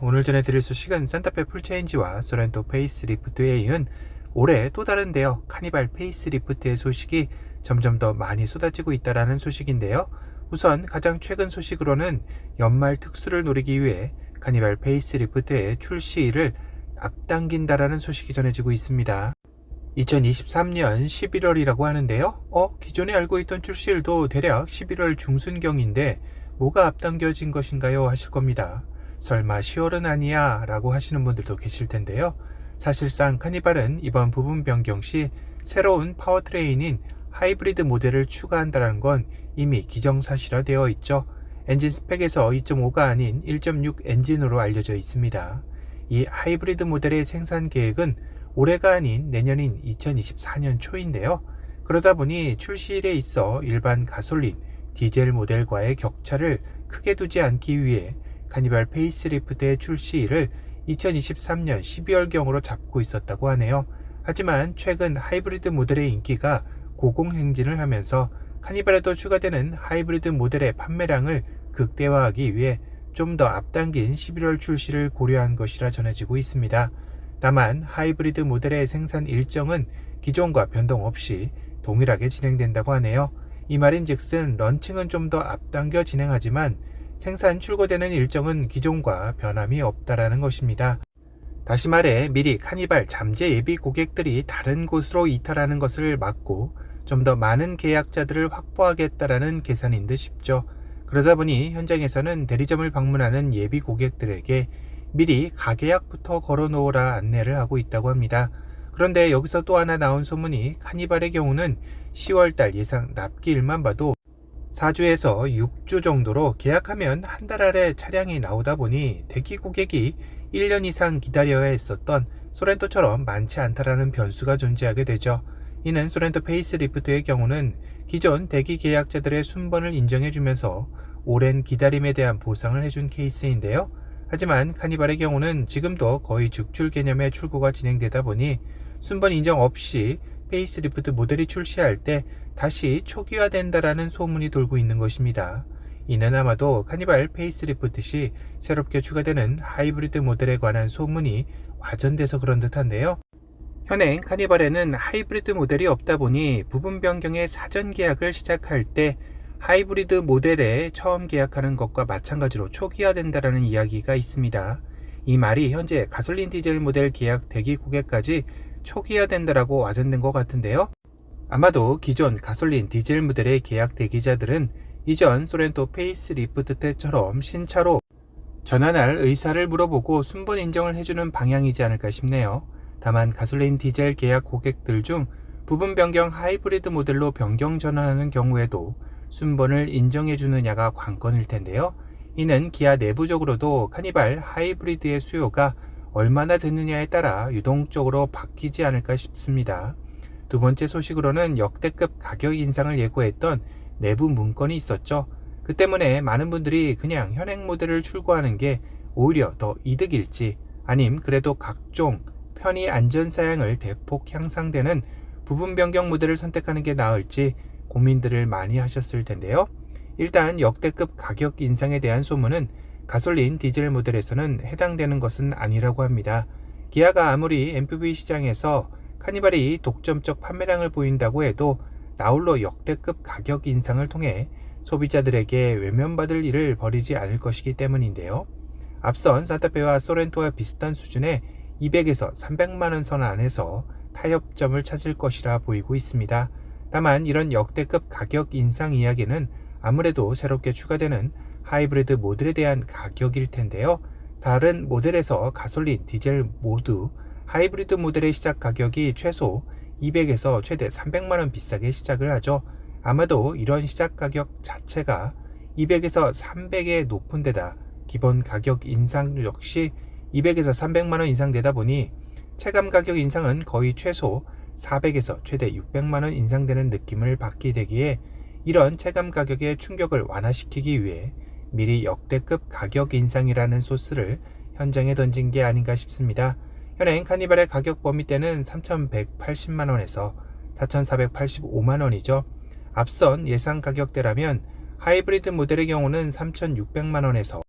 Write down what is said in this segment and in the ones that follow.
오늘 전해드릴 소식은 산타페 풀체인지와 소렌토 페이스리프트에 이은 올해 또 다른 대여 카니발 페이스리프트의 소식이 점점 더 많이 쏟아지고 있다는 소식인데요. 우선 가장 최근 소식으로는 연말 특수를 노리기 위해 카니발 페이스리프트의 출시일을 앞당긴다라는 소식이 전해지고 있습니다. 2023년 11월이라고 하는데요. 기존에 알고 있던 출시일도 대략 11월 중순경인데 뭐가 앞당겨진 것인가요? 하실 겁니다. 설마 10월은 아니야? 라고 하시는 분들도 계실 텐데요. 사실상 카니발은 이번 부분 변경 시 새로운 파워트레인인 하이브리드 모델을 추가한다는 건 이미 기정사실화되어 있죠. 엔진 스펙에서 2.5가 아닌 1.6 엔진으로 알려져 있습니다. 이 하이브리드 모델의 생산 계획은 올해가 아닌 내년인 2024년 초인데요. 그러다 보니 출시일에 있어 일반 가솔린, 디젤 모델과의 격차를 크게 두지 않기 위해 카니발 페이스리프트의 출시일을 2023년 12월경으로 잡고 있었다고 하네요. 하지만 최근 하이브리드 모델의 인기가 고공행진을 하면서 카니발에도 추가되는 하이브리드 모델의 판매량을 극대화하기 위해 좀 더 앞당긴 11월 출시를 고려한 것이라 전해지고 있습니다. 다만 하이브리드 모델의 생산 일정은 기존과 변동 없이 동일하게 진행된다고 하네요. 이 말인즉슨 런칭은 좀 더 앞당겨 진행하지만 생산 출고되는 일정은 기존과 변함이 없다라는 것입니다. 다시 말해 미리 카니발 잠재 예비 고객들이 다른 곳으로 이탈하는 것을 막고 좀 더 많은 계약자들을 확보하겠다라는 계산인 듯 싶죠. 그러다 보니 현장에서는 대리점을 방문하는 예비 고객들에게 미리 가계약부터 걸어놓으라 안내를 하고 있다고 합니다. 그런데 여기서 또 하나 나온 소문이 카니발의 경우는 10월달 예상 납기일만 봐도 4주에서 6주 정도로 계약하면 한 달 아래 차량이 나오다 보니 대기 고객이 1년 이상 기다려야 했었던 소렌토처럼 많지 않다라는 변수가 존재하게 되죠. 이는 소렌토 페이스리프트의 경우는 기존 대기 계약자들의 순번을 인정해주면서 오랜 기다림에 대한 보상을 해준 케이스인데요. 하지만 카니발의 경우는 지금도 거의 죽출 개념의 출고가 진행되다 보니 순번 인정 없이 페이스리프트 모델이 출시할 때 다시 초기화된다라는 소문이 돌고 있는 것입니다. 이는 아마도 카니발 페이스리프트 시 새롭게 추가되는 하이브리드 모델에 관한 소문이 와전돼서 그런 듯한데요. 현행 카니발에는 하이브리드 모델이 없다 보니 부분 변경의 사전 계약을 시작할 때 하이브리드 모델에 처음 계약하는 것과 마찬가지로 초기화된다라는 이야기가 있습니다. 이 말이 현재 가솔린 디젤 모델 계약 대기 고객까지 초기화된다라고 와전된 것 같은데요. 아마도 기존 가솔린 디젤 모델의 계약 대기자들은 이전 소렌토 페이스리프트 때처럼 신차로 전환할 의사를 물어보고 순번 인정을 해주는 방향이지 않을까 싶네요. 다만 가솔린 디젤 계약 고객들 중 부분 변경 하이브리드 모델로 변경 전환하는 경우에도 순번을 인정해 주느냐가 관건일 텐데요. 이는 기아 내부적으로도 카니발 하이브리드의 수요가 얼마나 되느냐에 따라 유동적으로 바뀌지 않을까 싶습니다. 두 번째 소식으로는 역대급 가격 인상을 예고했던 내부 문건이 있었죠. 그 때문에 많은 분들이 그냥 현행 모델을 출고하는 게 오히려 더 이득일지 아님 그래도 각종 편의 안전 사양을 대폭 향상되는 부분 변경 모델을 선택하는 게 나을지 고민들을 많이 하셨을 텐데요. 일단 역대급 가격 인상에 대한 소문은 가솔린 디젤 모델에서는 해당되는 것은 아니라고 합니다. 기아가 아무리 MPV 시장에서 카니발이 독점적 판매량을 보인다고 해도 나홀로 역대급 가격 인상을 통해 소비자들에게 외면받을 일을 벌이지 않을 것이기 때문인데요. 앞선 산타페와 소렌토와 비슷한 수준의 200에서 300만원 선 안에서 타협점을 찾을 것이라 보이고 있습니다. 다만 이런 역대급 가격 인상 이야기는 아무래도 새롭게 추가되는 하이브리드 모델에 대한 가격일 텐데요. 다른 모델에서 가솔린, 디젤 모두 하이브리드 모델의 시작 가격이 최소 200에서 최대 300만원 비싸게 시작을 하죠. 아마도 이런 시작 가격 자체가 200에서 300의 높은 데다 기본 가격 인상 역시 200에서 300만원 인상 되다 보니 체감 가격 인상은 거의 최소 400에서 최대 600만원 인상되는 느낌을 받게 되기에 이런 체감 가격의 충격을 완화시키기 위해 미리 역대급 가격 인상이라는 소스를 현장에 던진 게 아닌가 싶습니다. 현행 카니발의 가격 범위대는 3,180만원에서 4,485만원이죠. 앞선 예상 가격대라면 하이브리드 모델의 경우는 3,600만원에서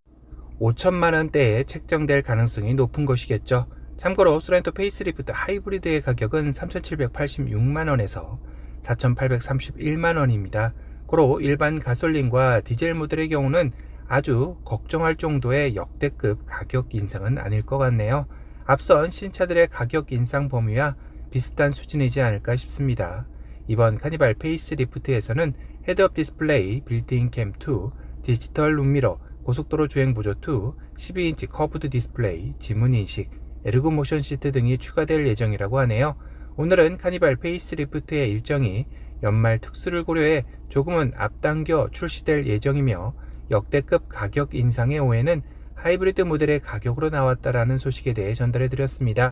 5천만 원대에 책정될 가능성이 높은 것이겠죠. 참고로 소렌토 페이스리프트 하이브리드의 가격은 3,786만 원에서 4,831만 원입니다. 고로 일반 가솔린과 디젤 모델의 경우는 아주 걱정할 정도의 역대급 가격 인상은 아닐 것 같네요. 앞선 신차들의 가격 인상 범위와 비슷한 수준이지 않을까 싶습니다. 이번 카니발 페이스리프트에서는 헤드업 디스플레이, 빌트인 캠 2, 디지털 룸미러, 고속도로 주행 보조 2, 12인치 커브드 디스플레이, 지문 인식, 에르고 모션 시트 등이 추가될 예정이라고 하네요. 오늘은 카니발 페이스리프트의 일정이 연말 특수를 고려해 조금은 앞당겨 출시될 예정이며 역대급 가격 인상의 오해는 하이브리드 모델의 가격으로 나왔다라는 소식에 대해 전달해 드렸습니다.